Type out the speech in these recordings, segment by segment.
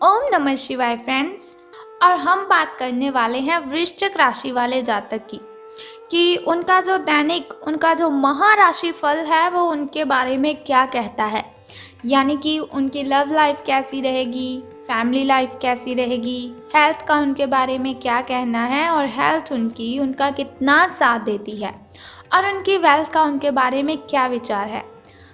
ओम नमः शिवाय फ्रेंड्स। और हम बात करने वाले हैं वृश्चिक राशि वाले जातक की कि उनका जो दैनिक उनका जो महाराशि फल है वो उनके बारे में क्या कहता है। यानी कि उनकी लव लाइफ कैसी रहेगी, फैमिली लाइफ कैसी रहेगी, हेल्थ का उनके बारे में क्या कहना है और हेल्थ उनका कितना साथ देती है और उनकी वेल्थ का उनके बारे में क्या विचार है।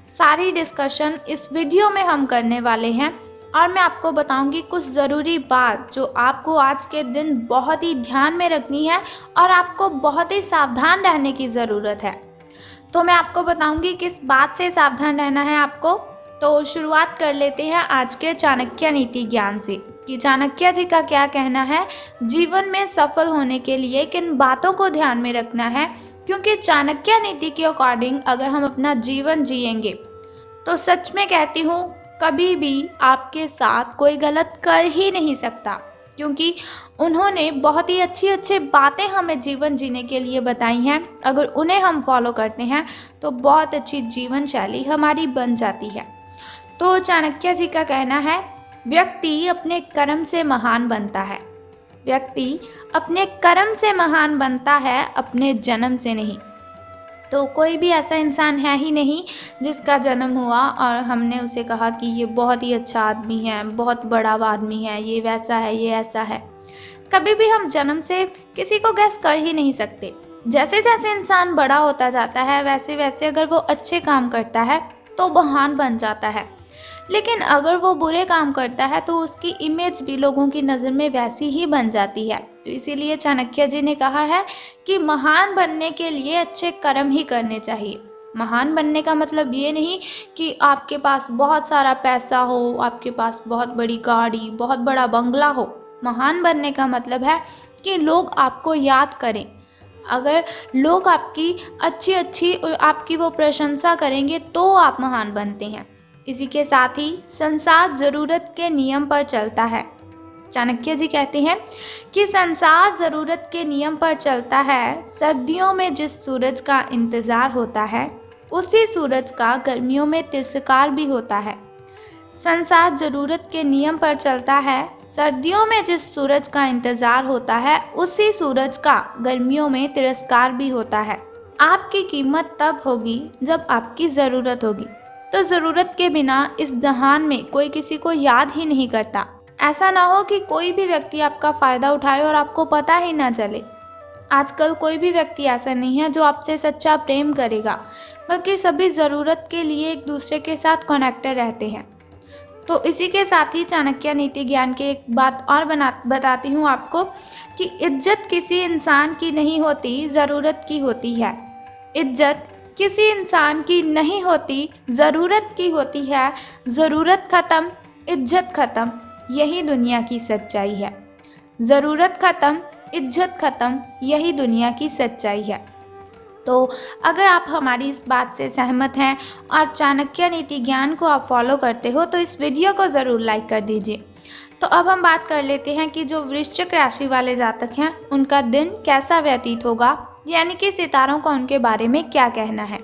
सारी डिस्कशन इस वीडियो में हम करने वाले हैं और मैं आपको बताऊंगी कुछ ज़रूरी बात जो आपको आज के दिन बहुत ही ध्यान में रखनी है और आपको बहुत ही सावधान रहने की ज़रूरत है। तो मैं आपको बताऊंगी किस बात से सावधान रहना है आपको। तो शुरुआत कर लेते हैं आज के चाणक्य नीति ज्ञान से कि चाणक्य जी का क्या कहना है, जीवन में सफल होने के लिए किन बातों को ध्यान में रखना है। क्योंकि चाणक्य नीति के अकॉर्डिंग अगर हम अपना जीवन जिएंगे तो सच में कहती हूँ कभी भी आपके साथ कोई गलत कर ही नहीं सकता, क्योंकि उन्होंने बहुत ही अच्छी अच्छी बातें हमें जीवन जीने के लिए बताई हैं। अगर उन्हें हम फॉलो करते हैं तो बहुत अच्छी जीवन शैली हमारी बन जाती है। तो चाणक्य जी का कहना है, व्यक्ति अपने कर्म से महान बनता है। व्यक्ति अपने कर्म से महान बनता है, अपने जन्म से नहीं। तो कोई भी ऐसा इंसान है ही नहीं जिसका जन्म हुआ और हमने उसे कहा कि ये बहुत ही अच्छा आदमी है, बहुत बड़ा आदमी है, ये वैसा है, ये ऐसा है। कभी भी हम जन्म से किसी को गैस कर ही नहीं सकते। जैसे जैसे इंसान बड़ा होता जाता है वैसे वैसे अगर वो अच्छे काम करता है तो महान बन जाता है, लेकिन अगर वो बुरे काम करता है तो उसकी इमेज भी लोगों की नज़र में वैसी ही बन जाती है। तो इसीलिए चाणक्य जी ने कहा है कि महान बनने के लिए अच्छे कर्म ही करने चाहिए। महान बनने का मतलब ये नहीं कि आपके पास बहुत सारा पैसा हो, आपके पास बहुत बड़ी गाड़ी, बहुत बड़ा बंगला हो। महान बनने का मतलब है कि लोग आपको याद करें। अगर लोग आपकी अच्छी आपकी वो प्रशंसा करेंगे तो आप महान बनते हैं। इसी के साथ ही संसार ज़रूरत के नियम पर चलता है। चाणक्य जी कहते हैं कि संसार ज़रूरत के नियम पर चलता है। सर्दियों में जिस सूरज का इंतज़ार होता है उसी सूरज का गर्मियों में तिरस्कार भी होता है। संसार ज़रूरत के नियम पर चलता है। सर्दियों में जिस सूरज का इंतज़ार होता है उसी सूरज का गर्मियों में तिरस्कार भी होता है। आपकी कीमत तब होगी जब आपकी ज़रूरत होगी। तो ज़रूरत के बिना इस जहान में कोई किसी को याद ही नहीं करता। ऐसा ना हो कि कोई भी व्यक्ति आपका फ़ायदा उठाए और आपको पता ही ना चले। आजकल कोई भी व्यक्ति ऐसा नहीं है जो आपसे सच्चा प्रेम करेगा, बल्कि सभी ज़रूरत के लिए एक दूसरे के साथ कनेक्टेड रहते हैं। तो इसी के साथ ही चाणक्य नीति ज्ञान के एक बात और बताती हूँ आपको कि इज्जत किसी इंसान की नहीं होती, ज़रूरत की होती है। इज्जत किसी इंसान की नहीं होती, ज़रूरत की होती है। ज़रूरत ख़त्म, इज्जत ख़त्म, यही दुनिया की सच्चाई है। ज़रूरत ख़त्म, इज्जत ख़त्म, यही दुनिया की सच्चाई है। तो अगर आप हमारी इस बात से सहमत हैं और चाणक्य नीति ज्ञान को आप फॉलो करते हो तो इस वीडियो को ज़रूर लाइक कर दीजिए। तो अब हम बात कर लेते हैं कि जो वृश्चिक राशि वाले जातक हैं उनका दिन कैसा व्यतीत होगा, यानी कि सितारों का उनके बारे में क्या कहना है।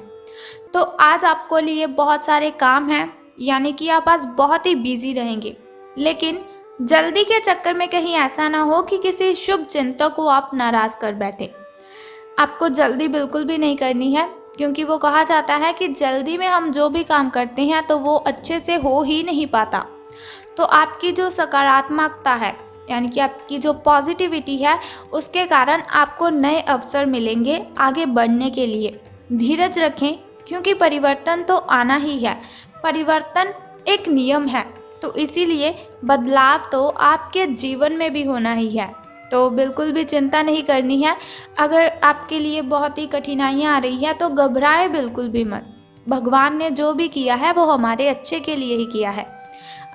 तो आज आपको लिए बहुत सारे काम हैं, यानी कि आप आज बहुत ही बिजी रहेंगे, लेकिन जल्दी के चक्कर में कहीं ऐसा ना हो कि किसी शुभ चिंतक को आप नाराज़ कर बैठे। आपको जल्दी बिल्कुल भी नहीं करनी है, क्योंकि वो कहा जाता है कि जल्दी में हम जो भी काम करते हैं तो वो अच्छे से हो ही नहीं पाता। तो आपकी जो सकारात्मकता है, यानी कि आपकी जो पॉजिटिविटी है, उसके कारण आपको नए अवसर मिलेंगे आगे बढ़ने के लिए। धीरज रखें, क्योंकि परिवर्तन तो आना ही है। परिवर्तन एक नियम है, तो इसीलिए बदलाव तो आपके जीवन में भी होना ही है। तो बिल्कुल भी चिंता नहीं करनी है। अगर आपके लिए बहुत ही कठिनाइयाँ आ रही है तो घबराए बिल्कुल भी मत। भगवान ने जो भी किया है वो हमारे अच्छे के लिए ही किया है।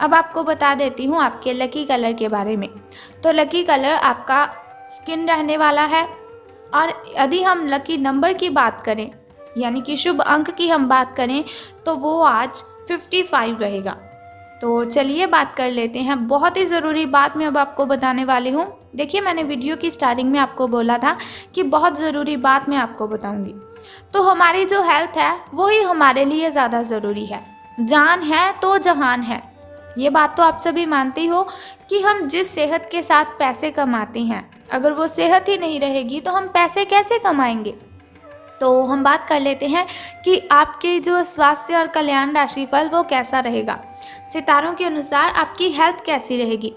अब आपको बता देती हूँ आपके लकी कलर के बारे में। तो लकी कलर आपका स्किन रहने वाला है। और यदि हम लकी नंबर की बात करें, यानी कि शुभ अंक की हम बात करें, तो वो आज 55 रहेगा। तो चलिए बात कर लेते हैं। बहुत ही ज़रूरी बात मैं अब आपको बताने वाली हूँ। देखिए, मैंने वीडियो की स्टार्टिंग में आपको बोला था कि बहुत ज़रूरी बात मैं आपको बताऊँगी। तो हमारी जो हेल्थ है वो ही हमारे लिए ज़्यादा ज़रूरी है। जान है तो जहान है। ये बात तो आप सभी मानते हो कि हम जिस सेहत के साथ पैसे कमाते हैं, अगर वो सेहत ही नहीं रहेगी तो हम पैसे कैसे कमाएंगे। तो हम बात कर लेते हैं कि आपके जो स्वास्थ्य और कल्याण राशिफल वो कैसा रहेगा। सितारों के अनुसार आपकी हेल्थ कैसी रहेगी।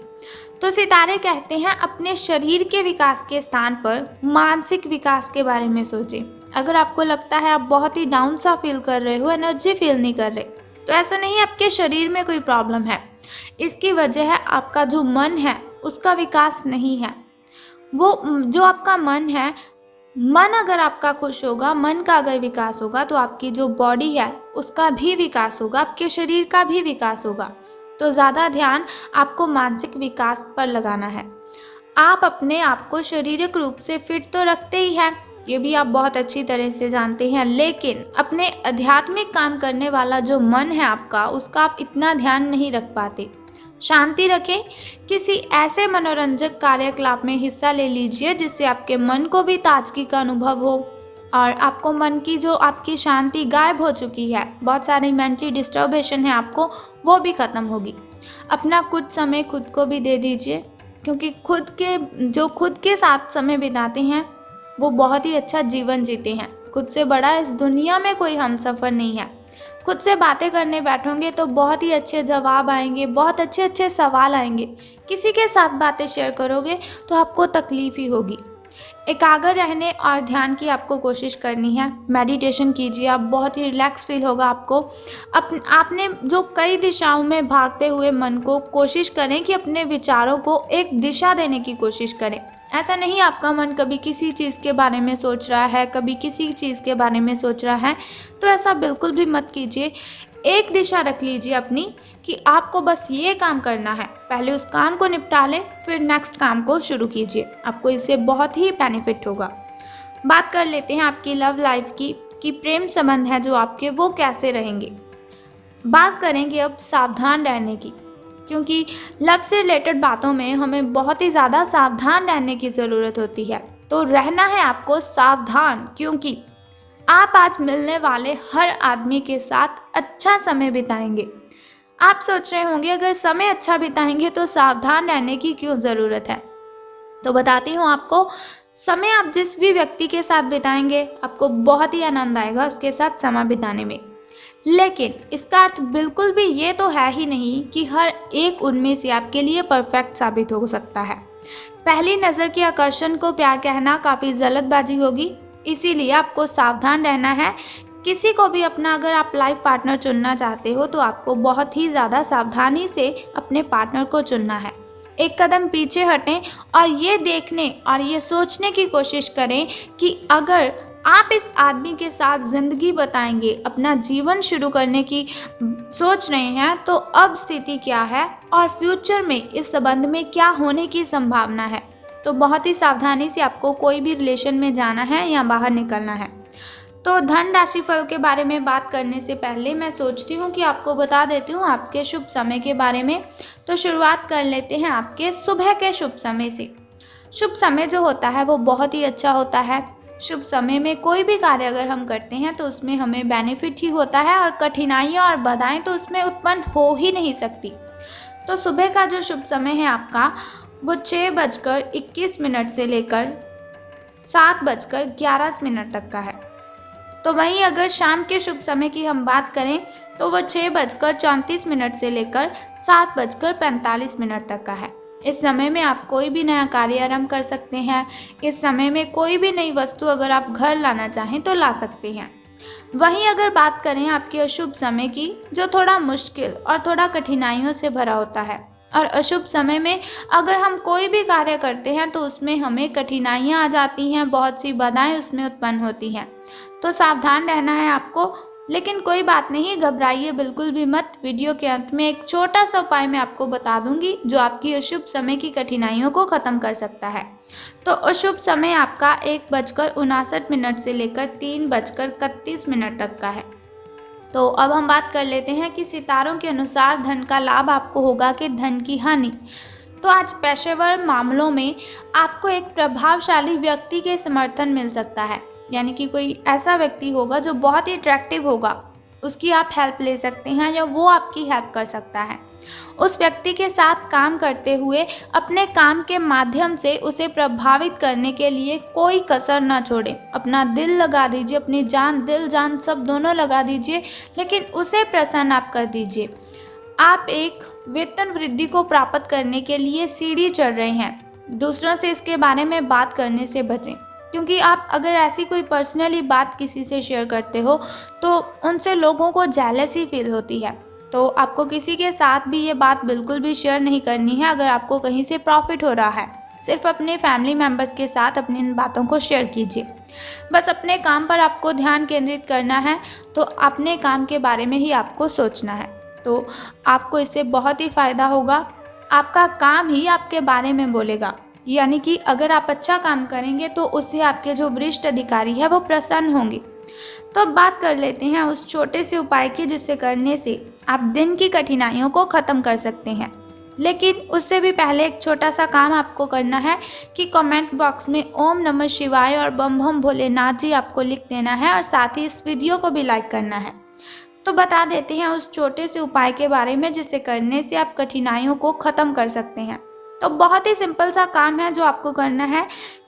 तो सितारे कहते हैं अपने शरीर के विकास के स्थान पर मानसिक विकास के बारे में सोचें। अगर आपको लगता है आप बहुत ही डाउन सा फील कर रहे हो, एनर्जी फील नहीं कर रहे, तो ऐसा नहीं, आपके शरीर में कोई प्रॉब्लम है। इसकी वजह है आपका जो मन है उसका विकास नहीं है। वो जो आपका मन है, मन अगर आपका खुश होगा, मन का अगर विकास होगा तो आपकी जो बॉडी है उसका भी विकास होगा, आपके शरीर का भी विकास होगा। तो ज़्यादा ध्यान आपको मानसिक विकास पर लगाना है। आप अपने आप को शारीरिक रूप से फिट तो रखते ही हैं, ये भी आप बहुत अच्छी तरह से जानते हैं, लेकिन अपने आध्यात्मिक काम करने वाला जो मन है आपका, उसका आप इतना ध्यान नहीं रख पाते। शांति रखें, किसी ऐसे मनोरंजक कार्यकलाप में हिस्सा ले लीजिए जिससे आपके मन को भी ताजगी का अनुभव हो और आपको मन की जो आपकी शांति गायब हो चुकी है, बहुत सारी मेंटली डिस्टर्बेशन है आपको, वो भी ख़त्म होगी। अपना कुछ समय खुद को भी दे दीजिए, क्योंकि खुद के साथ समय बिताते हैं वो बहुत ही अच्छा जीवन जीते हैं। खुद से बड़ा इस दुनिया में कोई हमसफ़र नहीं है। खुद से बातें करने बैठोगे तो बहुत ही अच्छे जवाब आएंगे, बहुत अच्छे अच्छे सवाल आएंगे। किसी के साथ बातें शेयर करोगे तो आपको तकलीफ़ ही होगी। एकाग्र रहने और ध्यान की आपको कोशिश करनी है। मेडिटेशन कीजिए, आप बहुत ही रिलैक्स फील होगा आपको। आपने जो कई दिशाओं में भागते हुए मन को कोशिश करें कि अपने विचारों को एक दिशा देने की कोशिश करें। ऐसा नहीं आपका मन कभी किसी चीज़ के बारे में सोच रहा है, कभी किसी चीज़ के बारे में सोच रहा है, तो ऐसा बिल्कुल भी मत कीजिए। एक दिशा रख लीजिए अपनी कि आपको बस ये काम करना है, पहले उस काम को निपटा लें, फिर नेक्स्ट काम को शुरू कीजिए। आपको इससे बहुत ही बेनिफिट होगा। बात कर लेते हैं आपकी लव लाइफ की कि प्रेम संबंध है जो आपके वो कैसे रहेंगे। बात करेंगे अब सावधान रहने की, क्योंकि लव से रिलेटेड बातों में हमें बहुत ही ज़्यादा सावधान रहने की ज़रूरत होती है। तो रहना है आपको सावधान, क्योंकि आप आज मिलने वाले हर आदमी के साथ अच्छा समय बिताएंगे। आप सोच रहे होंगे अगर समय अच्छा बिताएंगे तो सावधान रहने की क्यों ज़रूरत है। तो बताती हूँ आपको, समय आप जिस भी व्यक्ति के साथ बिताएंगे आपको बहुत ही आनंद आएगा उसके साथ समय बिताने में। लेकिन इसका अर्थ बिल्कुल भी ये तो है ही नहीं कि हर एक उनमें से आपके लिए परफेक्ट साबित हो सकता है। पहली नज़र के आकर्षण को प्यार कहना काफ़ी जल्दबाजी होगी, इसीलिए आपको सावधान रहना है। किसी को भी अपना अगर आप लाइफ पार्टनर चुनना चाहते हो तो आपको बहुत ही ज़्यादा सावधानी से अपने पार्टनर को चुनना है। एक कदम पीछे हटें और ये देखने और ये सोचने की कोशिश करें कि अगर आप इस आदमी के साथ ज़िंदगी बताएंगे, अपना जीवन शुरू करने की सोच रहे हैं, तो अब स्थिति क्या है और फ्यूचर में इस संबंध में क्या होने की संभावना है। तो बहुत ही सावधानी से आपको कोई भी रिलेशन में जाना है या बाहर निकलना है। तो धन राशिफल के बारे में बात करने से पहले मैं सोचती हूँ कि आपको बता देती हूँ आपके शुभ समय के बारे में। तो शुरुआत कर लेते हैं आपके सुबह के शुभ समय से। शुभ समय जो होता है वो बहुत ही अच्छा होता है। शुभ समय में कोई भी कार्य अगर हम करते हैं तो उसमें हमें बेनिफिट ही होता है और कठिनाइयाँ और बाधाएं तो उसमें उत्पन्न हो ही नहीं सकती। तो सुबह का जो शुभ समय है आपका वो 6:21 से लेकर 7:11 तक का है। तो वहीं अगर शाम के शुभ समय की हम बात करें तो वो 6:34 से लेकर 7:45 तक का है। इस समय में आप कोई भी नया कार्य आरंभ कर सकते हैं। इस समय में कोई भी नई वस्तु अगर आप घर लाना चाहें तो ला सकते हैं। वहीं अगर बात करें आपके अशुभ समय की, जो थोड़ा मुश्किल और थोड़ा कठिनाइयों से भरा होता है, और अशुभ समय में अगर हम कोई भी कार्य करते हैं तो उसमें हमें कठिनाइयाँ आ जाती हैं, बहुत सी बाधाएं उसमें उत्पन्न होती हैं। तो सावधान रहना है आपको। लेकिन कोई बात नहीं, घबराइए बिल्कुल भी मत। वीडियो के अंत में एक छोटा सा उपाय मैं आपको बता दूंगी जो आपकी अशुभ समय की कठिनाइयों को ख़त्म कर सकता है। तो अशुभ समय आपका 1:59 से लेकर 3:31 तक का है। तो अब हम बात कर लेते हैं कि सितारों के अनुसार धन का लाभ आपको होगा कि धन की हानि। तो आज पेशेवर मामलों में आपको एक प्रभावशाली व्यक्ति के समर्थन मिल सकता है, यानी कि कोई ऐसा व्यक्ति होगा जो बहुत ही अट्रैक्टिव होगा, उसकी आप हेल्प ले सकते हैं या वो आपकी हेल्प कर सकता है। उस व्यक्ति के साथ काम करते हुए अपने काम के माध्यम से उसे प्रभावित करने के लिए कोई कसर ना छोड़ें। अपना दिल लगा दीजिए, अपनी जान, दिल जान सब दोनों लगा दीजिए, लेकिन उसे प्रसन्न आप कर दीजिए। आप एक वेतन वृद्धि को प्राप्त करने के लिए सीढ़ी चढ़ रहे हैं। दूसरों से इसके बारे में बात करने से बचें, क्योंकि आप अगर ऐसी कोई पर्सनली बात किसी से शेयर करते हो तो उनसे लोगों को जेलसी फील होती है। तो आपको किसी के साथ भी ये बात बिल्कुल भी शेयर नहीं करनी है अगर आपको कहीं से प्रॉफिट हो रहा है। सिर्फ अपने फैमिली मेम्बर्स के साथ अपनी इन बातों को शेयर कीजिए। बस अपने काम पर आपको ध्यान केंद्रित करना है, तो अपने काम के बारे में ही आपको सोचना है। तो आपको इससे बहुत ही फ़ायदा होगा। आपका काम ही आपके बारे में बोलेगा, यानी कि अगर आप अच्छा काम करेंगे तो उससे आपके जो वरिष्ठ अधिकारी है वो प्रसन्न होंगे। तो अब बात कर लेते हैं उस छोटे से उपाय की जिससे करने से आप दिन की कठिनाइयों को ख़त्म कर सकते हैं। लेकिन उससे भी पहले एक छोटा सा काम आपको करना है कि कमेंट बॉक्स में ओम नमः शिवाय और बम बम भोलेनाथ जी आपको लिख देना है और साथ ही इस वीडियो को भी लाइक करना है। तो बता देते हैं उस छोटे से उपाय के बारे में जिसे करने से आप कठिनाइयों को ख़त्म कर सकते हैं। तो बहुत ही सिंपल सा काम है जो आपको करना है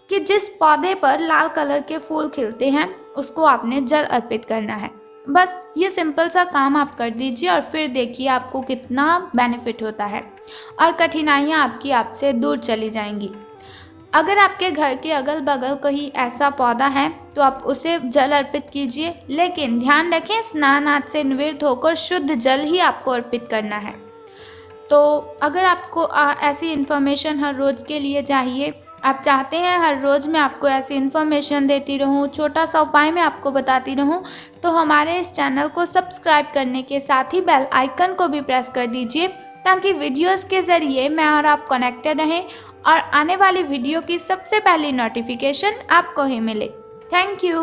कि जिस पौधे पर लाल कलर के फूल खिलते हैं उसको आपने जल अर्पित करना है। बस ये सिंपल सा काम आप कर दीजिए और फिर देखिए आपको कितना बेनिफिट होता है और कठिनाइयाँ आपकी आपसे दूर चली जाएंगी। अगर आपके घर के अगल बगल कहीं ऐसा पौधा है तो आप उसे जल अर्पित कीजिए, लेकिन ध्यान रखें स्नान आदि से निवृत्त होकर शुद्ध जल ही आपको अर्पित करना है। तो अगर आपको ऐसी इन्फॉर्मेशन हर रोज़ के लिए चाहिए, आप चाहते हैं हर रोज़ मैं आपको ऐसी इन्फॉर्मेशन देती रहूं, छोटा सा उपाय मैं आपको बताती रहूं, तो हमारे इस चैनल को सब्सक्राइब करने के साथ ही बेल आइकन को भी प्रेस कर दीजिए, ताकि वीडियोस के ज़रिए मैं और आप कनेक्टेड रहें और आने वाली वीडियो की सबसे पहली नोटिफिकेशन आपको ही मिले। Thank you.